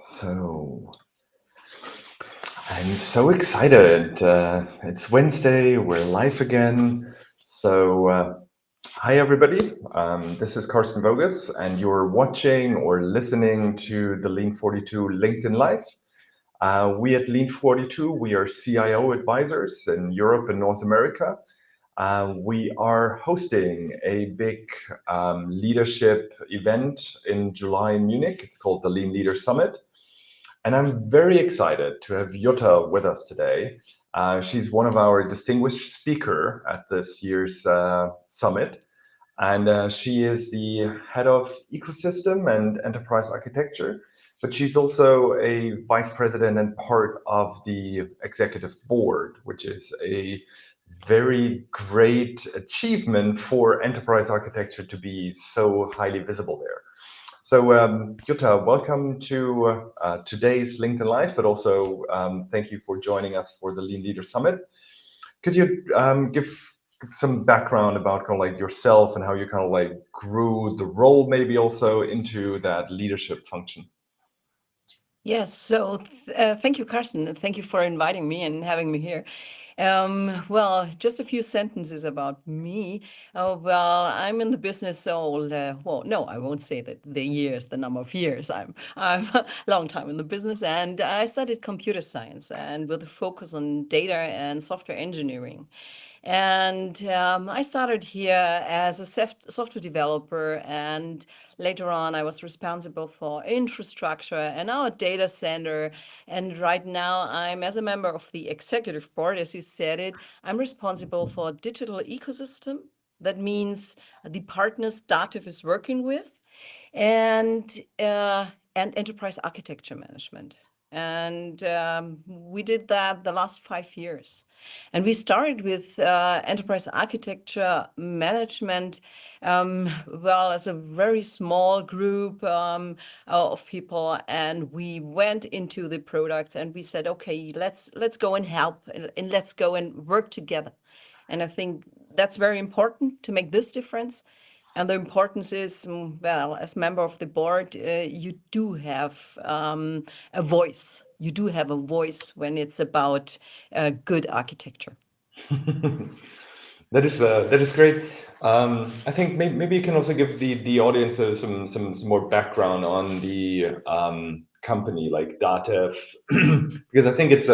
So I'm so excited. It's Wednesday, we're live again. Hi everybody. This is Carsten Bogus, and you're watching or listening to the Lean 42 LinkedIn Live. We at Lean 42, we are CIO advisors in Europe and North America. We are hosting a big leadership event in July in Munich. It's called the Lean Leader Summit. And I'm very excited to have Jutta with us today. She's one of our distinguished speakers at this year's summit. And she is the head of ecosystem and enterprise architecture, but she's also a vice president and part of the executive board, which is a very great achievement for enterprise architecture to be so highly visible there. So, Jutta, welcome to today's LinkedIn Live, but also thank you for joining us for the Lean Leader Summit. Could you give some background about kind of like yourself and how you kind of like grew the role, maybe also into that leadership function? Yes, so thank you, Carsten. Thank you for inviting me and having me here. Well, just a few sentences about me. Well, I'm in the business well, no, I won't say that the years, the number of years. I'm a long time in the business, and I studied computer science and with a focus on data and software engineering. And I started here as a software developer, and later on, I was responsible for infrastructure and our data center. And right now, I'm as a member of the executive board, as you said it, I'm responsible for digital ecosystem. That means the partners DATEV is working with, and uh, and enterprise architecture management. And we did that the last 5 years. And we started with enterprise architecture management, well, as a very small group of people. And we went into the products and we said, okay, let's go and help and let's go and work together. And I think that's very important to make this difference. And the importance is, well, as member of the board, you do have a voice. You do have a voice when it's about good architecture. That is great. I think maybe you can also give the audience some more background on the company like DATEV, because I think it's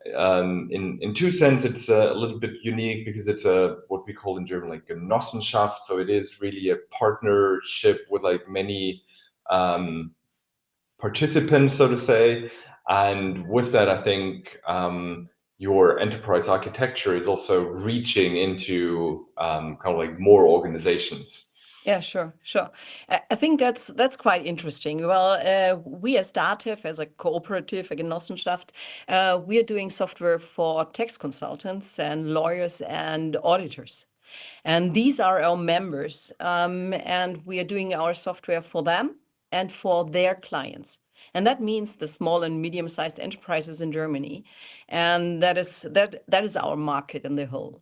in two sense it's a little bit unique because it's a what we call in German like Genossenschaft, so it is really a partnership with like many participants, so to say. And with that, I think your enterprise architecture is also reaching into kind of like more organizations. Yeah, sure. I think that's quite interesting. Well, we as DATEV, as a cooperative, a Genossenschaft, we are doing software for tax consultants and lawyers and auditors. And these are our members, and we are doing our software for them and for their clients. And that means the small and medium-sized enterprises in Germany. And that is our market in the whole.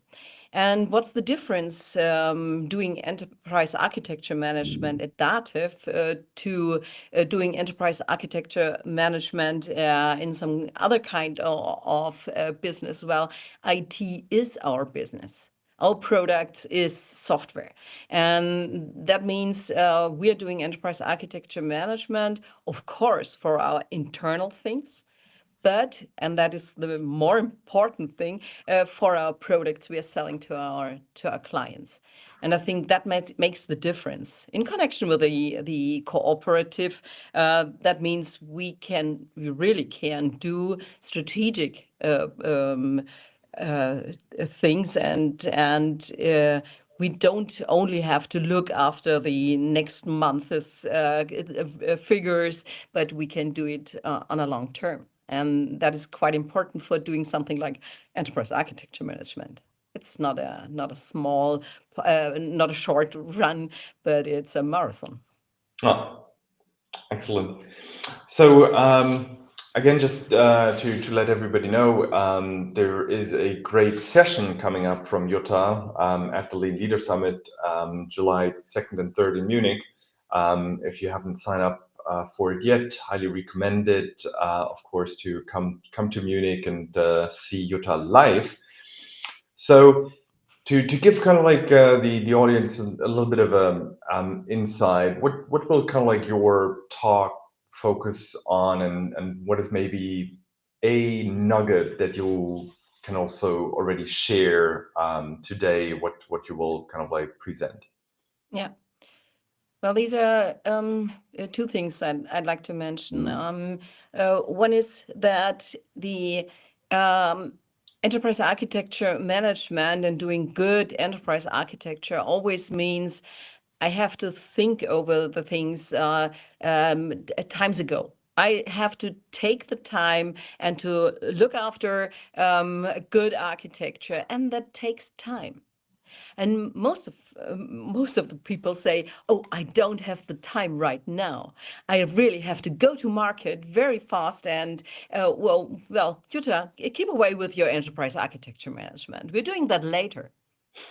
And what's the difference doing enterprise architecture management at DATEV to doing enterprise architecture management in some other kind of business? Well, IT is our business. Our product is software. And that means we are doing enterprise architecture management, of course, for our internal things. But, and that is the more important thing, for our products we are selling to our clients. And I think that makes the difference. In connection with the cooperative, that means we really can do strategic things, and we don't only have to look after the next month's figures, but we can do it on a long term. And that is quite important for doing something like enterprise architecture management. It's not a small, not a short run, but it's a marathon. Oh, excellent. So again, just to let everybody know, there is a great session coming up from Jutta at the Lean Leader Summit, July 2nd and 3rd in Munich. If you haven't signed up for it yet, highly recommend it, of course, to come to Munich and see Jutta live. So to give kind of like the audience a little bit of insight, what will kind of like your talk focus on, and what is maybe a nugget that you can also already share today, what you will kind of like present? Yeah. Well, these are two things I'd like to mention. One is that the enterprise architecture management and doing good enterprise architecture always means I have to think over the things times ago. I have to take the time and to look after good architecture, and that takes time. And most of the people say, "Oh, I don't have the time right now. I really have to go to market very fast." And well, Jutta, keep away with your enterprise architecture management. We're doing that later.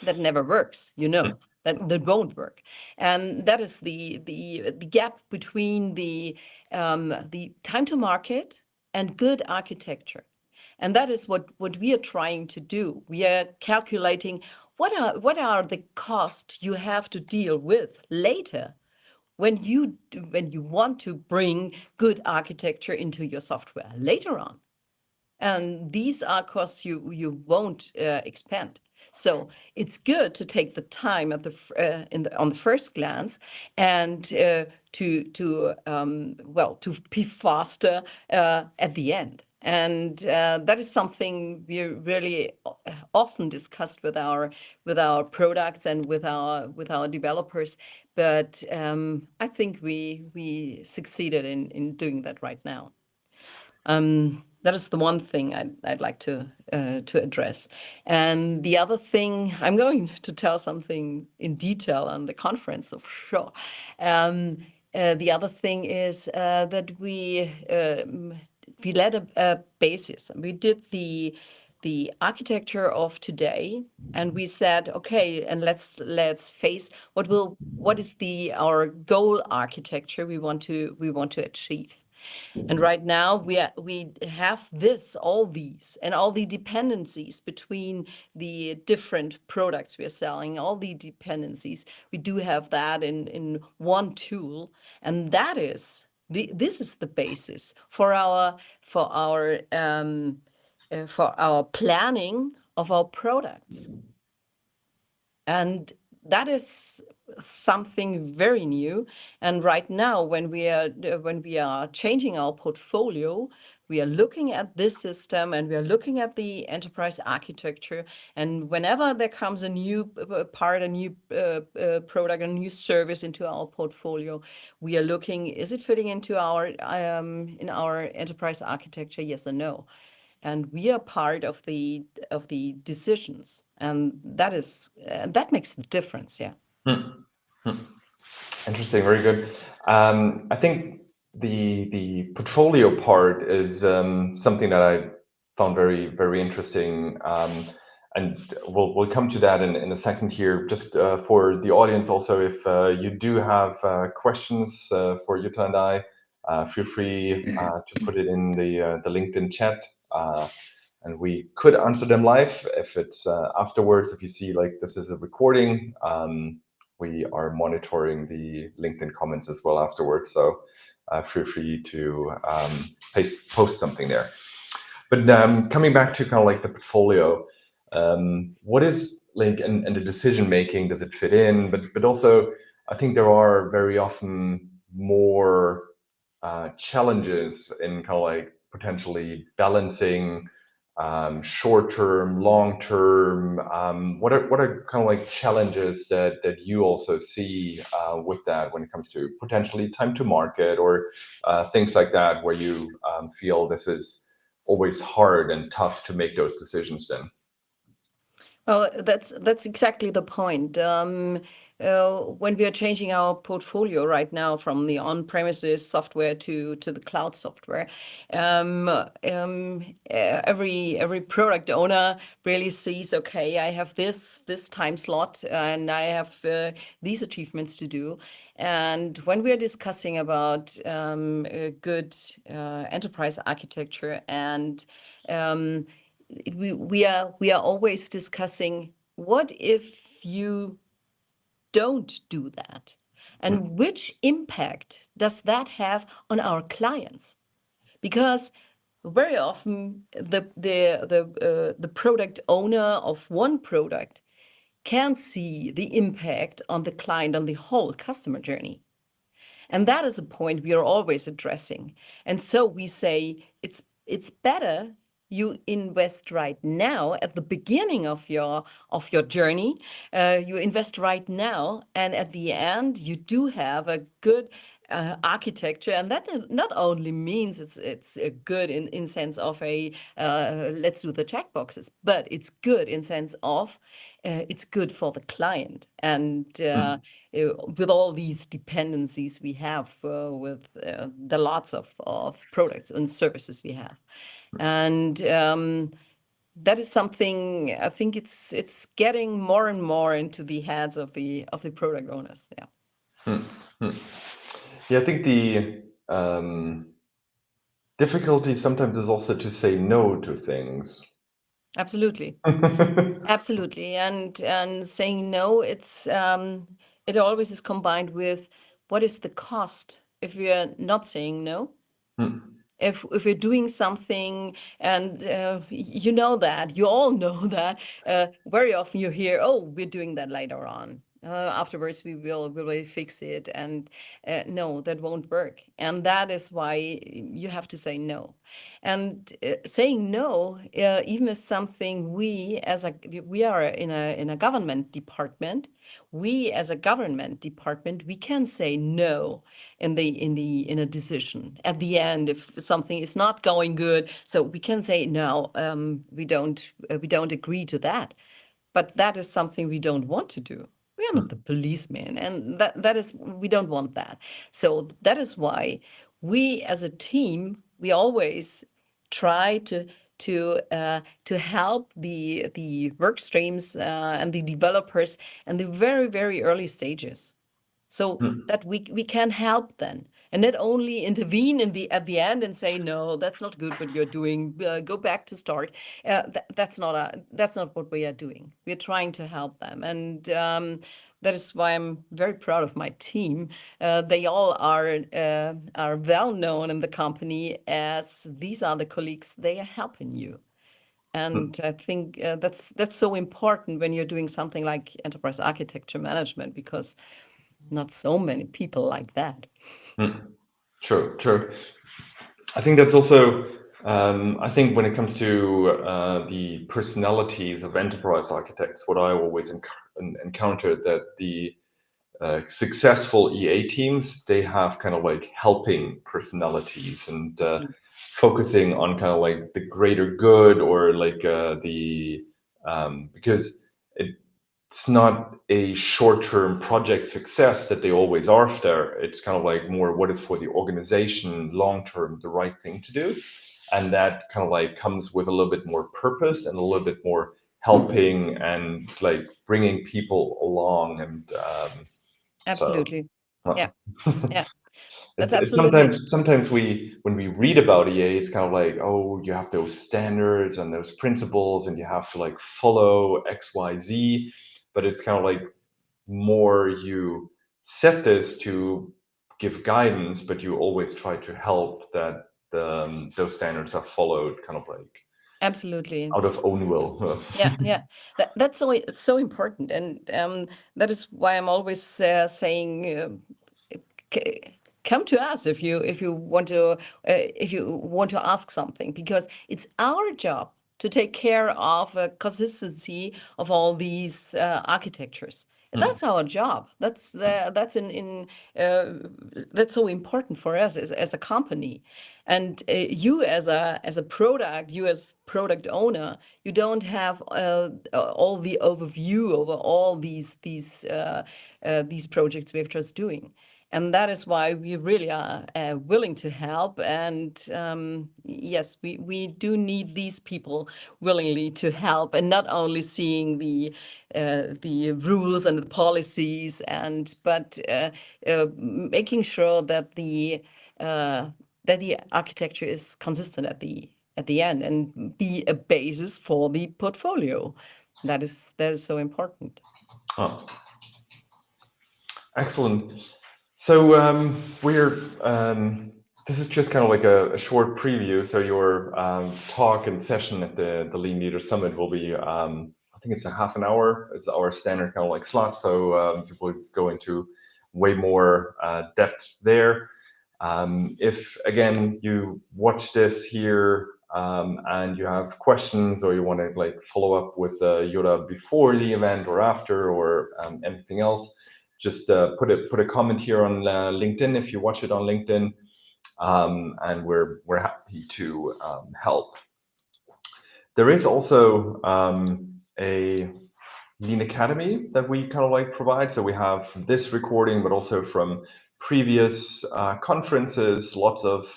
That never works, you know. That won't work, and that is the gap between the time to market and good architecture. And that is what we are trying to do. We are calculating what are the costs you have to deal with later when you want to bring good architecture into your software later on. And these are costs you won't expand. So it's good to take the time at on the first glance and to be faster at the end. And that is something we really often discussed with our products and with our developers. But I think we succeeded in doing that right now. That is the one thing I'd like to address. And the other thing, I'm going to tell something in detail on the conference, of sure. The other thing is that we led a basis. We did the architecture of today, and we said, okay, and let's face what is our goal architecture we want to achieve. And right now we have all these and all the dependencies between the different products we are selling, all the dependencies. We do have that in one tool, and that is this is the basis for our planning of our products. And that is something very new. And right now, when we are changing our portfolio, we are looking at this system and we are looking at the enterprise architecture. And whenever there comes a new part, a new product, a new service into our portfolio, we are looking: is it fitting into our in our enterprise architecture? Yes or no? And we are part of the decisions, and that makes the difference. Yeah. Interesting, very good. I think the portfolio part is something that I found very interesting, and we'll come to that in a second here. Just for the audience, also, if you do have questions for Jutta and I, feel free to put it in the LinkedIn chat. And we could answer them live. If it's afterwards, if you see like this is a recording, we are monitoring the LinkedIn comments as well afterwards. So feel free to post something there. But coming back to kind of like the portfolio, what is like and the decision making? Does it fit in? But also, I think there are very often more challenges in kind of like potentially balancing short term, long term. What are kind of like challenges that you also see with that when it comes to potentially time to market or things like that, where you feel this is always hard and tough to make those decisions then? Well, that's exactly the point. when we are changing our portfolio right now from the on-premises software to the cloud software, every product owner really sees, okay, I have this time slot and I have these achievements to do. And when we are discussing about a good enterprise architecture, and we are always discussing, what if you don't do that? And which impact does that have on our clients? Because very often the product owner of one product can see the impact on the client, on the whole customer journey. And that is a point we are always addressing. And so we say it's better you invest right now at the beginning of your journey. You invest right now, and at the end you do have a good architecture, and that not only means it's a good in sense of a let's do the checkboxes, but it's good in sense of it's good for the client. And with all these dependencies we have with the lots of products and services we have, and that is something I think it's getting more and more into the heads of the product owners. Yeah. Yeah, I think the difficulty sometimes is also to say no to things. Absolutely. Absolutely. And saying no, it always is combined with, what is the cost if we are not saying no? If we're doing something, and you know that, you all know that, very often you hear, oh, we're doing that later on. Afterwards, we will fix it. And no, that won't work. And that is why you have to say no. And saying no, even is something we are in a government department. We as a government department, we can say no in a decision at the end if something is not going good. So we can say no, we don't agree to that. But that is something we don't want to do. We are not the policeman, and that is, we don't want that. So that is why we as a team, we always try to help the work streams and the developers in the very, very early stages, so that we can help then, and not only intervene at the end and say, no, that's not good what you're doing, go back to start. That's not what we are doing. We're trying to help them. And that is why I'm very proud of my team. They all are well known in the company as these are the colleagues, they are helping you. And I think that's so important when you're doing something like enterprise architecture management, because not so many people like that. True. I think that's also, I think when it comes to the personalities of enterprise architects, what I always encountered that the successful EA teams, they have kind of like helping personalities and focusing on kind of like the greater good, or like because it's not a short-term project success that they always are after. It's kind of like more what is for the organization long-term the right thing to do, and that kind of like comes with a little bit more purpose and a little bit more helping and like bringing people along. And Absolutely. Yeah. Yeah. That's it's absolutely. sometimes when we read about EA, it's kind of like, oh, you have those standards and those principles and you have to like follow XYZ, but it's kind of like more you set this to give guidance, but you always try to help that those standards are followed, kind of like Absolutely. out of own will. Yeah. That's so, it's so important. And that is why I'm always saying, come to us if you want to ask something, because it's our job to take care of consistency of all these architectures. That's our job. That's so important for us as a company. And you as a product, you as product owner, you don't have all the overview over all these projects we're just doing. And that is why we really are willing to help. And yes, we do need these people willingly to help, and not only seeing the rules and the policies, but making sure that the architecture is consistent at the end and be a basis for the portfolio. That is so important. Oh, excellent. So we're this is just kind of like a short preview. So your talk and session at the Lean Leader Summit will be, I think it's a half an hour. It's our standard kind of like slot. So people go into way more depth there. If again you watch this here and you have questions, or you want to like follow up with Jutta before the event or after, or anything else, just put a comment here on LinkedIn if you watch it on LinkedIn, and we're happy to help. There is also a Lean Academy that we kind of like provide. So we have this recording, but also from previous conferences, lots of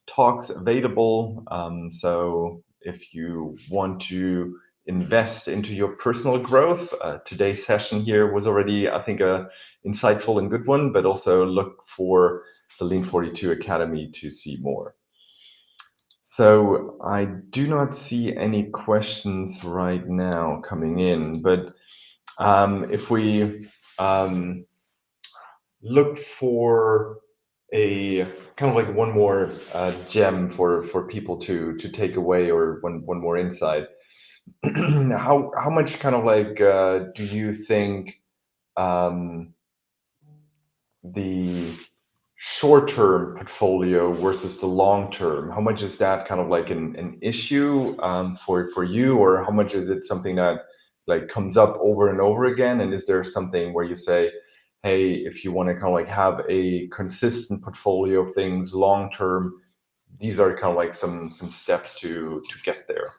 talks available. So if you want to invest into your personal growth, today's session here was already, I think, a insightful and good one, but also look for the Lean 42 Academy to see more. So I do not see any questions right now coming in, but if we look for a kind of like one more gem for people to take away, or one more insight, how much kind of like do you think the short-term portfolio versus the long-term, how much is that kind of like an issue for you, or how much is it something that like comes up over and over again? And is there something where you say, hey, if you want to kind of like have a consistent portfolio of things long-term, these are kind of like some steps to get there?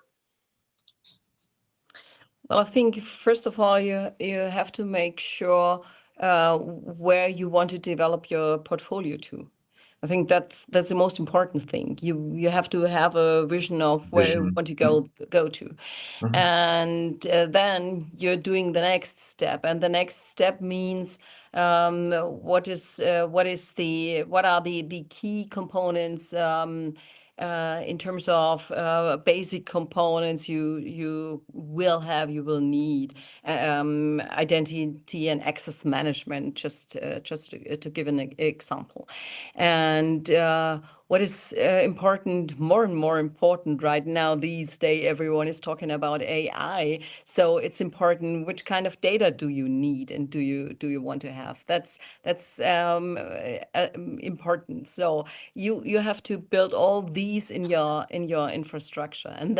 Well, I think first of all, you have to make sure where you want to develop your portfolio to. I think that's the most important thing. You have to have a vision of where you want to go to. And then you're doing the next step, and the next step means what are the key components in terms of basic components you will need, identity and access management, just to give an example. And what is important, more and more important right now these days, everyone is talking about AI. So it's important, which kind of data do you need, and do you want to have? That's important. So you have to build all these in your infrastructure, and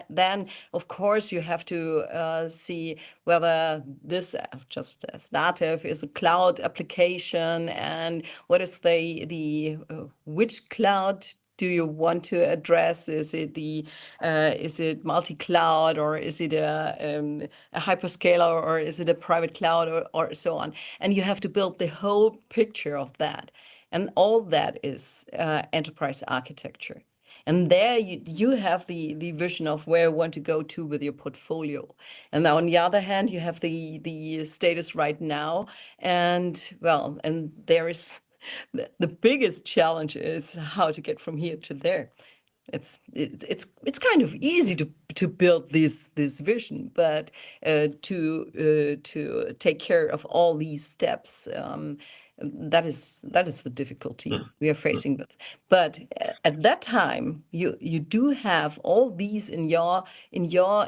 then of course you have to see whether this, just as DATEV, is a cloud application, and what is the which cloud do you want to address? Is it multi-cloud, or is it a hyperscaler, or is it a private cloud, or so on? And you have to build the whole picture of that. And all that is enterprise architecture. And there you have the vision of where you want to go to with your portfolio. And now on the other hand, you have the status right now. And well, and there is the biggest challenge is how to get from here to there. It's kind of easy to build this vision, but to take care of all these steps, that is the difficulty we are facing with. But at that time, you do have all these in your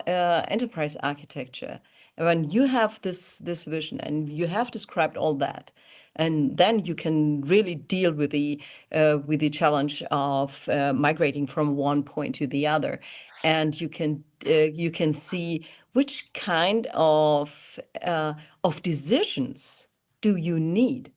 enterprise architecture. when you have this vision and you have described all that, and then you can really deal with the challenge of migrating from one point to the other, and you can see which kind of decisions do you need.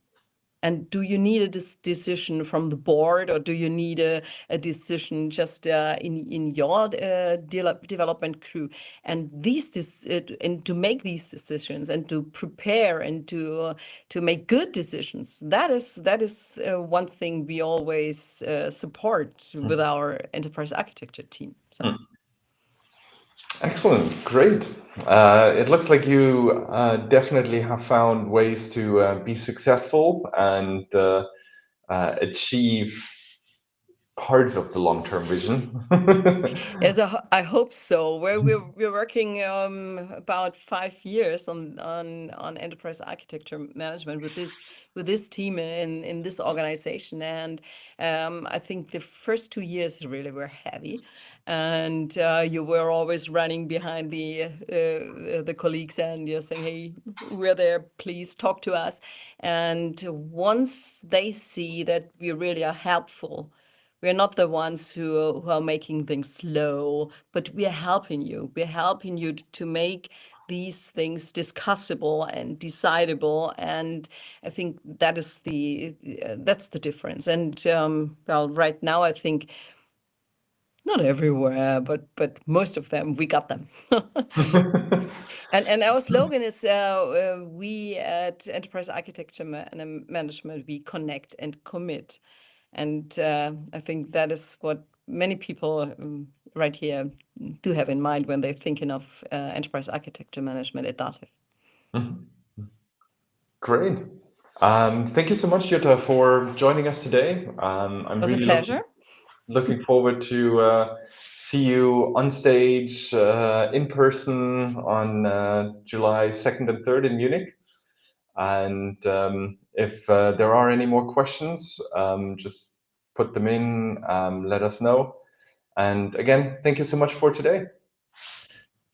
And do you need a decision from the board, or do you need a decision just in your development crew? And and to make these decisions and to prepare and to make good decisions, that is one thing we always support with our enterprise architecture team. So. Excellent, great. It looks like you definitely have found ways to be successful and achieve parts of the long-term vision. Yes, I hope so. We're working about 5 years on enterprise architecture management with this team in this organization, and I think the first 2 years really were heavy, and you were always running behind the colleagues, and you're saying, "Hey, we're there. Please talk to us." And once they see that we really are helpful. We're not the ones who are making things slow, but we are helping you. We're helping you to make these things discussable and decidable, and I think that's the difference. And well, right now I think not everywhere, but most of them we got them. And our slogan is we at Enterprise Architecture Management, we connect and commit. And I think that is what many people right here do have in mind when they're thinking of enterprise architecture management at DATEV. Great. Thank you so much, Jutta, for joining us today. I'm It was really a pleasure. looking forward to see you on stage in person on July 2nd and 3rd in Munich. And if there are any more questions, just put them in, let us know. And again, thank you so much for today.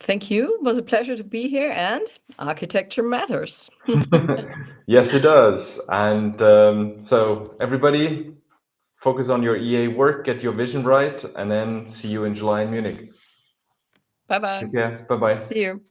Thank you. It was a pleasure to be here, and architecture matters. Yes, it does. And so everybody, focus on your EA work, get your vision right, and then see you in July in Munich. Bye-bye. Take care. Bye-bye. See you.